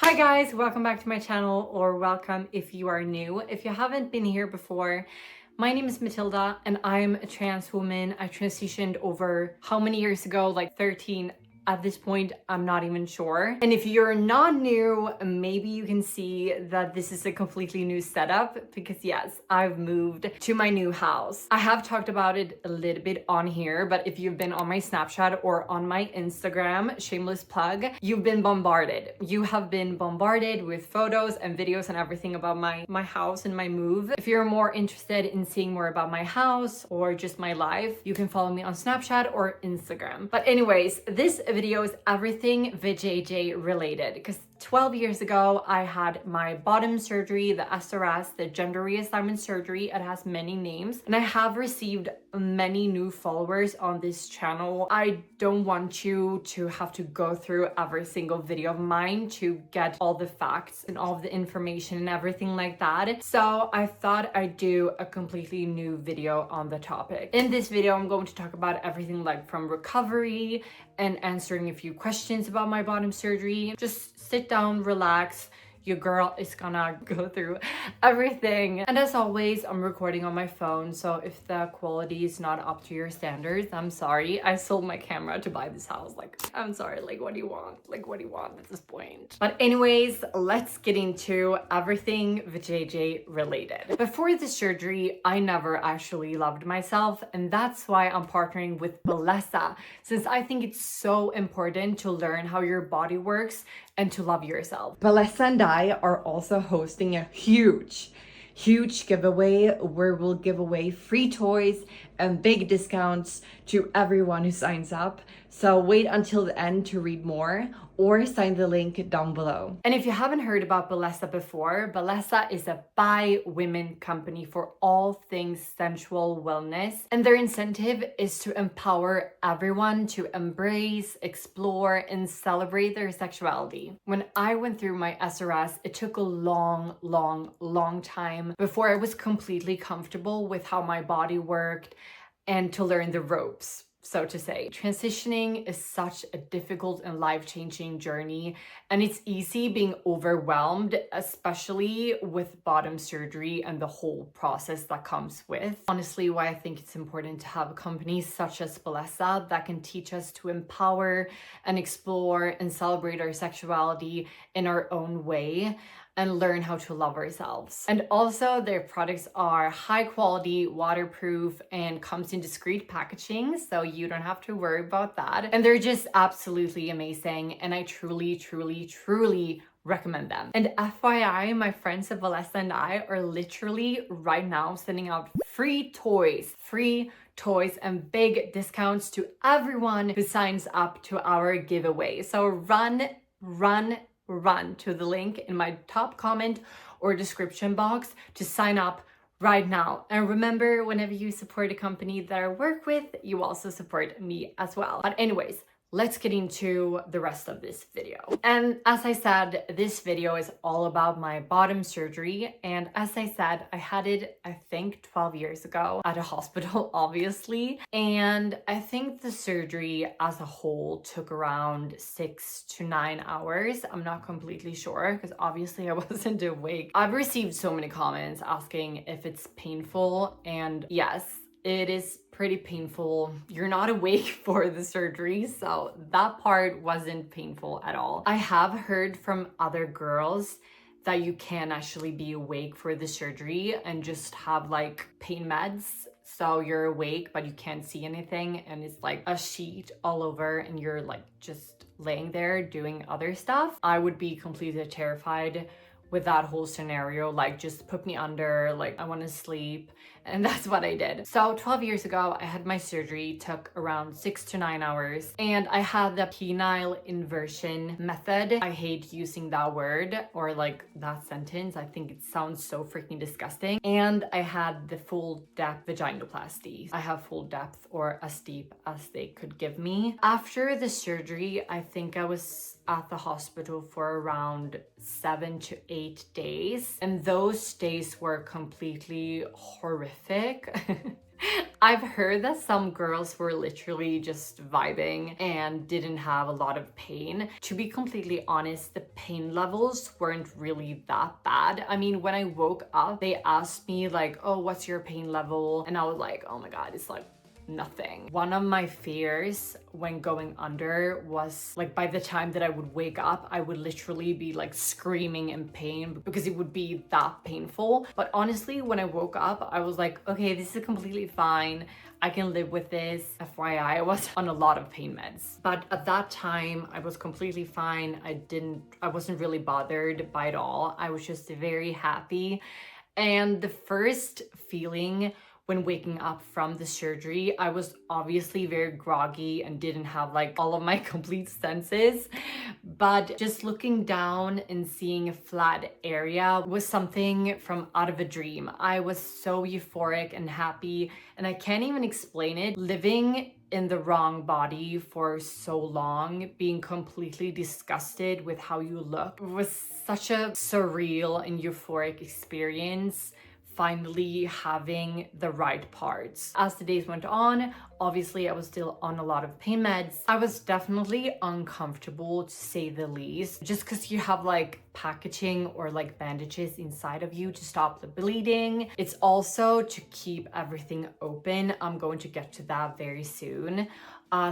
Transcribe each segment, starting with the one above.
Hi guys, welcome back to my channel, or welcome if you are new. If you haven't been here before, my name is Mathilda and I'm a trans woman. I transitioned over how many years ago? Like 13 at this point, I'm not even sure. And if you're not new, maybe you can see that this is a completely new setup because yes, I've moved to my new house. I have talked about it a little bit on here, but if you've been on my Snapchat or on my Instagram, shameless plug, you've been bombarded. You have been bombarded with photos and videos and everything about my house and my move. If you're more interested in seeing more about my house or just my life, you can follow me on Snapchat or Instagram. But anyways, this video is everything VJJ related because 12 years ago, I had my bottom surgery, the SRS, the gender reassignment surgery. It has many names, and I have received many new followers on this channel. I don't want you to have to go through every single video of mine to get all the facts and all of the information and everything like that. So I thought I'd do a completely new video on the topic. In this video, I'm going to talk about everything like from recovery and answering a few questions about my bottom surgery. Just sit down, relax. Your girl is gonna go through everything. And as always, I'm recording on my phone, so if the quality is not up to your standards, I'm sorry. I sold my camera to buy this house. Like, I'm sorry, like what do you want? Like, what do you want at this point? But anyways, let's get into everything VJJ related. Before the surgery, I never actually loved myself, and that's why I'm partnering with Bellesa, since I think it's so important to learn how your body works and to love yourself. Bellesa and I are also hosting a huge giveaway where we'll give away free toys and big discounts to everyone who signs up. So wait until the end to read more or sign the link down below. And if you haven't heard about Bellesa before, Bellesa is a by women company for all things sensual wellness. And their incentive is to empower everyone to embrace, explore, and celebrate their sexuality. When I went through my SRS, it took a long time before I was completely comfortable with how my body worked and to learn the ropes, so to say. Transitioning is such a difficult and life-changing journey, and it's easy being overwhelmed, especially with bottom surgery and the whole process that comes with. Honestly, why I think it's important to have companies such as Bellesa that can teach us to empower and explore and celebrate our sexuality in our own way and learn how to love ourselves. And also their products are high quality, waterproof, and comes in discreet packaging, so you don't have to worry about that. And they're just absolutely amazing, and I truly recommend them. And FYI, my friends at Bellesa and I are literally right now sending out free toys and big discounts to everyone who signs up to our giveaway. So run to the link in my top comment or description box to sign up right now. And remember, whenever you support a company that I work with, you also support me as well. But anyways, let's get into the rest of this video. And as I said, this video is all about my bottom surgery. And as I said, I had it, I think 12 years ago at a hospital, obviously. And I think the surgery as a whole took around 6 to 9 hours. I'm not completely sure because obviously I wasn't awake. I've received so many comments asking if it's painful, and yes, it is pretty painful. You're not awake for the surgery, so that part wasn't painful at all. I have heard from other girls that you can actually be awake for the surgery and just have like pain meds. So you're awake, but you can't see anything, and it's like a sheet all over and you're like just laying there doing other stuff. I would be completely terrified with that whole scenario. Like, just put me under, like I want to sleep. And that's what I did. So 12 years ago, I had my surgery, took around 6 to 9 hours, and I had the penile inversion method. I hate using that word or like that sentence. I think it sounds so freaking disgusting. And I had the full depth vaginoplasty. I have full depth, or as deep as they could give me. After the surgery, I think I was at the hospital for around 7 to 8 days, and those days were completely horrific. I've heard that some girls were literally just vibing and didn't have a lot of pain. To be completely honest, the pain levels weren't really that bad. I mean, when I woke up, they asked me like, oh, what's your pain level? And I was like, oh my God, it's like nothing. One of my fears when going under was like by the time that I would wake up, I would literally be like screaming in pain because it would be that painful. But honestly, when I woke up, I was like, okay, this is completely fine. I can live with this. FYI, I was on a lot of pain meds. But at that time, I was completely fine. I wasn't really bothered by it all. I was just very happy. And the first feeling when waking up from the surgery, I was obviously very groggy and didn't have like all of my complete senses. But just looking down and seeing a flat area was something from out of a dream. I was so euphoric and happy, and I can't even explain it. Living in the wrong body for so long, being completely disgusted with how you look, was such a surreal and euphoric experience. Finally having the right parts. As the days went on, obviously I was still on a lot of pain meds. I was definitely uncomfortable, to say the least, just because you have like packaging or like bandages inside of you to stop the bleeding. It's also to keep everything open. I'm going to get to that very soon.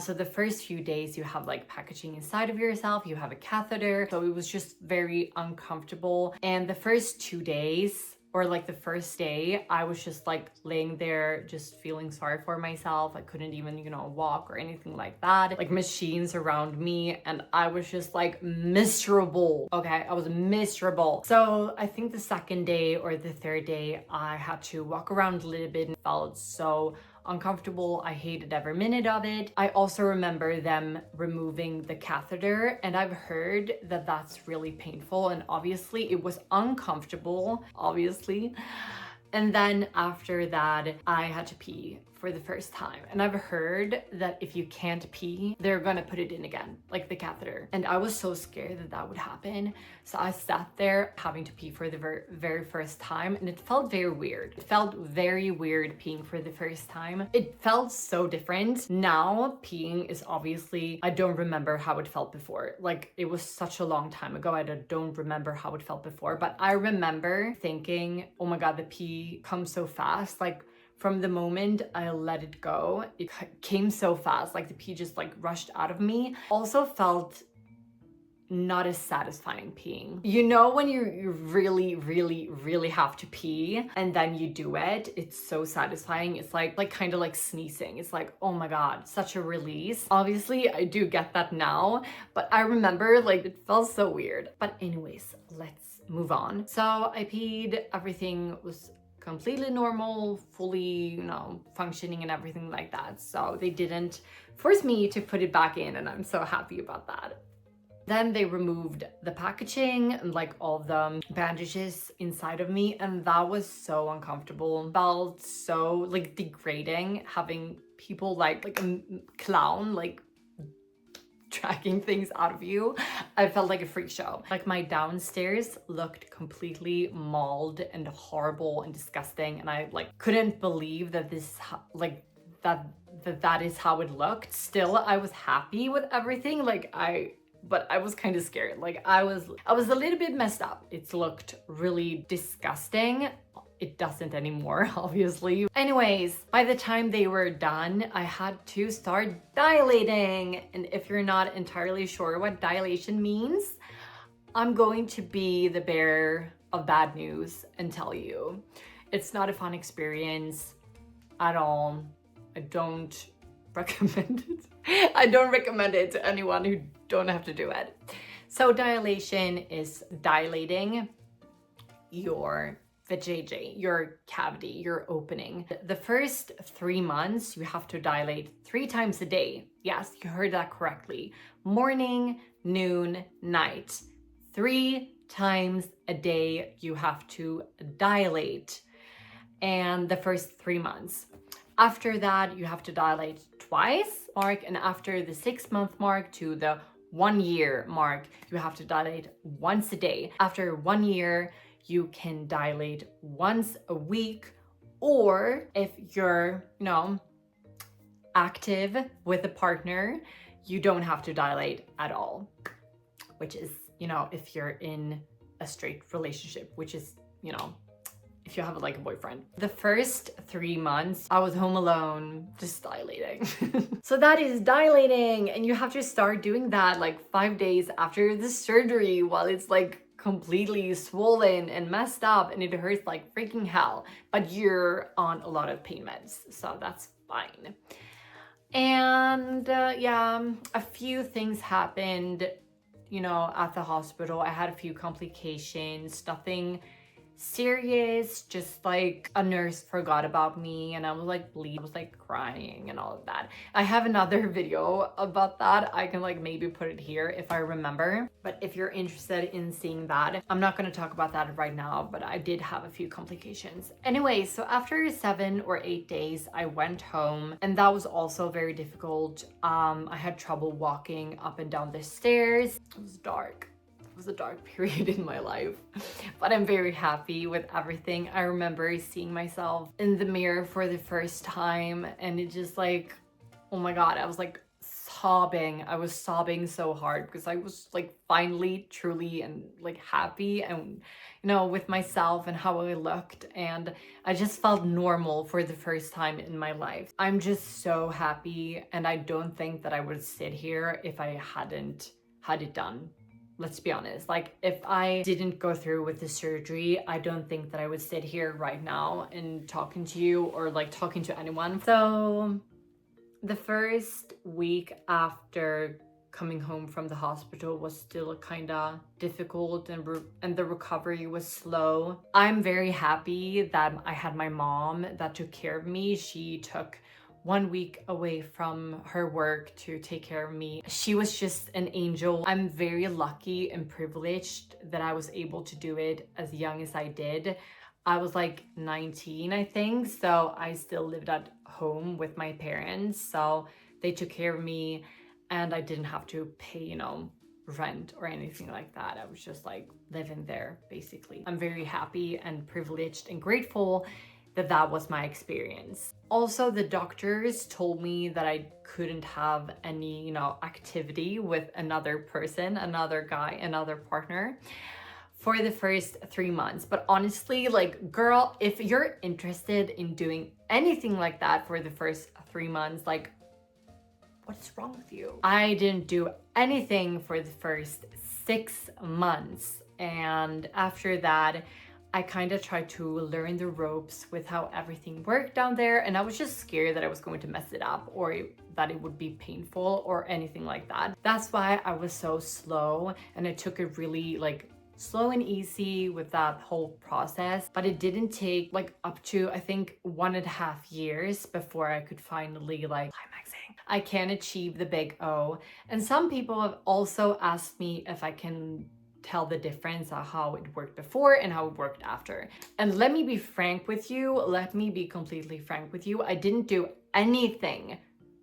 So the first few days you have like packaging inside of yourself, you have a catheter. So it was just very uncomfortable. And the first 2 days, or like the first day, I was just like laying there, just feeling sorry for myself. I couldn't even, walk or anything like that. Like machines around me, and I was just like miserable. Okay, I was miserable. So I think the second day or the third day, I had to walk around a little bit and felt so uncomfortable. I hated every minute of it. I also remember them removing the catheter, and I've heard that that's really painful, and obviously it was uncomfortable, obviously. And then after that, I had to pee for the first time. And I've heard that if you can't pee, they're gonna put it in again, like the catheter. And I was so scared that that would happen. So I sat there having to pee for the very first time, and it felt very weird. It felt very weird peeing for the first time. It felt so different. Now peeing is obviously, I don't remember how it felt before. Like it was such a long time ago. I don't remember how it felt before, but I remember thinking, oh my God, the pee comes so fast. Like from the moment I let it go, it came so fast, like the pee just like rushed out of me. Also felt not as satisfying peeing. You know when you really have to pee and then you do it, it's so satisfying. It's like kind of like sneezing. It's like, oh my God, such a release. Obviously I do get that now, but I remember like it felt so weird. But anyways, let's move on. So I peed, everything was completely normal, fully, functioning and everything like that. So they didn't force me to put it back in, and I'm so happy about that. Then they removed the packaging and like all the bandages inside of me, and that was so uncomfortable. Felt so like degrading having people like a clown like dragging things out of you. I felt like a freak show. Like my downstairs looked completely mauled and horrible and disgusting, and I like couldn't believe that this like that is how it looked. Still, I was happy with everything. But I was kind of scared. Like I was a little bit messed up. It looked really disgusting. It doesn't anymore, obviously. Anyways, by the time they were done, I had to start dilating. And if you're not entirely sure what dilation means, I'm going to be the bearer of bad news and tell you. It's not a fun experience at all. I don't recommend it. I don't recommend it to anyone who don't have to do it. So dilation is dilating your vajayjay, your cavity, your opening. The first 3 months, you have to dilate 3 times a day. Yes, you heard that correctly. Morning, noon, night. 3 times a day you have to dilate. And the first 3 months. After that, you have to dilate twice, mark, and after the 6-month mark to the 1 year mark, you have to dilate once a day. After 1 year, you can dilate once a week Or if you're, active with a partner, you don't have to dilate at all, which is, if you're in a straight relationship, which is, if you have like a boyfriend. The first 3 months, I was home alone, just dilating. So that is dilating, and you have to start doing that like 5 days after the surgery while it's like completely swollen and messed up and it hurts like freaking hell, but you're on a lot of pain meds, so that's fine. And yeah, a few things happened, at the hospital. I had a few complications, nothing serious, just like a nurse forgot about me and I was like bleeding, I was like crying and all of that. I have another video about that. I can like maybe put it here if I remember, but if you're interested in seeing that, I'm not going to talk about that right now, but I did have a few complications. Anyway, so after 7 or 8 days, I went home, and that was also very difficult. I had trouble walking up and down the stairs. It was dark. It was a dark period in my life, but I'm very happy with everything. I remember seeing myself in the mirror for the first time, and it just like, oh my God, I was like sobbing. I was sobbing so hard because I was like finally truly and like happy and with myself and how I looked, and I just felt normal for the first time in my life. I'm just so happy, and I don't think that I would sit here if I hadn't had it done. Let's be honest, like if I didn't go through with the surgery, I don't think that I would sit here right now and talking to you or like talking to anyone. So the first week after coming home from the hospital was still kind of difficult, and the recovery was slow. I'm very happy that I had my mom that took care of me. She took 1 week away from her work to take care of me. She was just an angel. I'm very lucky and privileged that I was able to do it as young as I did. I was like 19, I think, so I still lived at home with my parents, so they took care of me and I didn't have to pay, rent or anything like that. I was just like living there basically. I'm very happy and privileged and grateful that was my experience. Also, the doctors told me that I couldn't have any, activity with another person, another guy, another partner for the first 3 months. But honestly, like, girl, if you're interested in doing anything like that for the first 3 months, like, what's wrong with you? I didn't do anything for the first 6 months. And after that, I kind of tried to learn the ropes with how everything worked down there, and I was just scared that I was going to mess it up or that it would be painful or anything like that. That's why I was so slow, and I took it really like slow and easy with that whole process. But it didn't take like up to, I think, 1.5 years before I could finally like climaxing. I can achieve the big O. And some people have also asked me if I can tell the difference of how it worked before and how it worked after. And let me be frank with you. Let me be completely frank with you. I didn't do anything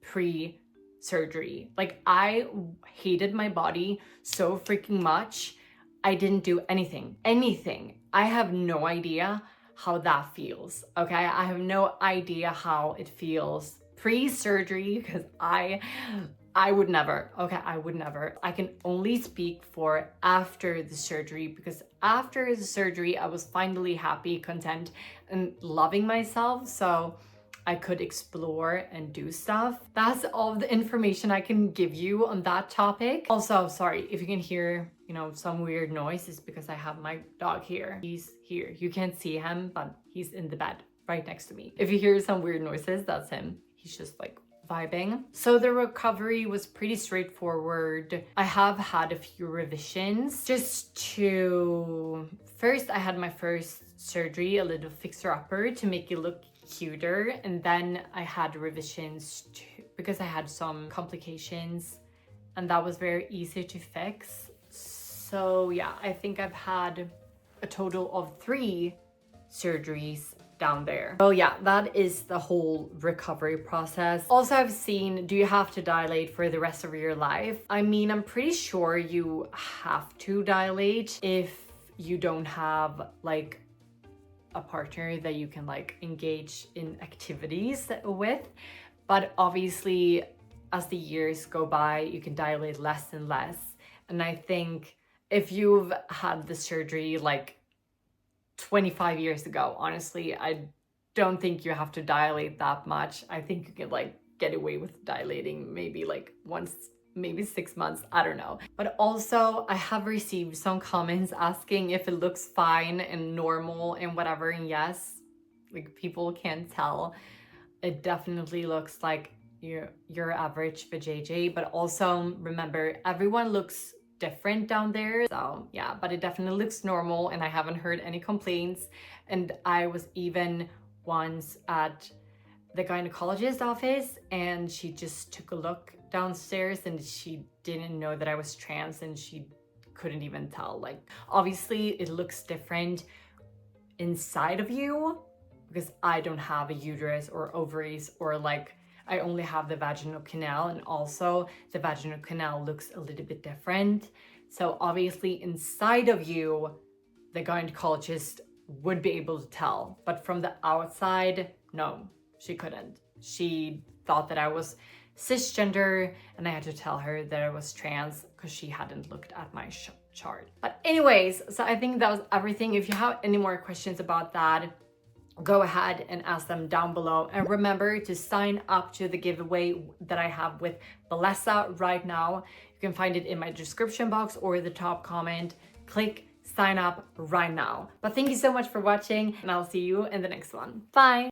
pre-surgery. Like, I hated my body so freaking much. I didn't do anything. I have no idea how that feels. Okay, I have no idea how it feels pre-surgery, because I would never, okay, I would never. I can only speak for after the surgery, because after the surgery, I was finally happy, content, and loving myself. So I could explore and do stuff. That's all the information I can give you on that topic. Also, sorry if you can hear, some weird noise, is because I have my dog here. He's here. You can't see him, but he's in the bed right next to me. If you hear some weird noises, that's him. He's just like vibing. So the recovery was pretty straightforward. I have had a few revisions just to, first I had my first surgery, a little fixer-upper to make it look cuter, and then I had revisions because I had some complications, and that was very easy to fix. So yeah, I think I've had a total of 3 surgeries down there. So yeah, that is the whole recovery process. Also, I've seen, do you have to dilate for the rest of your life? I mean, I'm pretty sure you have to dilate if you don't have like a partner that you can like engage in activities with. But obviously, as the years go by, you can dilate less and less. And I think if you've had the surgery like 25 years ago, honestly, I don't think you have to dilate that much. I think you can like get away with dilating maybe like once, maybe 6 months, I don't know. But also I have received some comments asking if it looks fine and normal and whatever. And yes, like people can tell it definitely looks like your average vajayjay, but also remember everyone looks different down there. So yeah, but it definitely looks normal and I haven't heard any complaints. And I was even once at the gynecologist office and she just took a look downstairs and she didn't know that I was trans and she couldn't even tell. Like obviously it looks different inside of you because I don't have a uterus or ovaries, or like I only have the vaginal canal, and also the vaginal canal looks a little bit different. So obviously inside of you, the gynecologist would be able to tell, but from the outside, no, she couldn't. She thought that I was cisgender and I had to tell her that I was trans because she hadn't looked at my chart. But anyways, so I think that was everything. If you have any more questions about that, go ahead and ask them down below. And remember to sign up to the giveaway that I have with Balesa right now. You can find it in my description box or the top comment. Click sign up right now. But thank you so much for watching and I'll see you in the next one. Bye.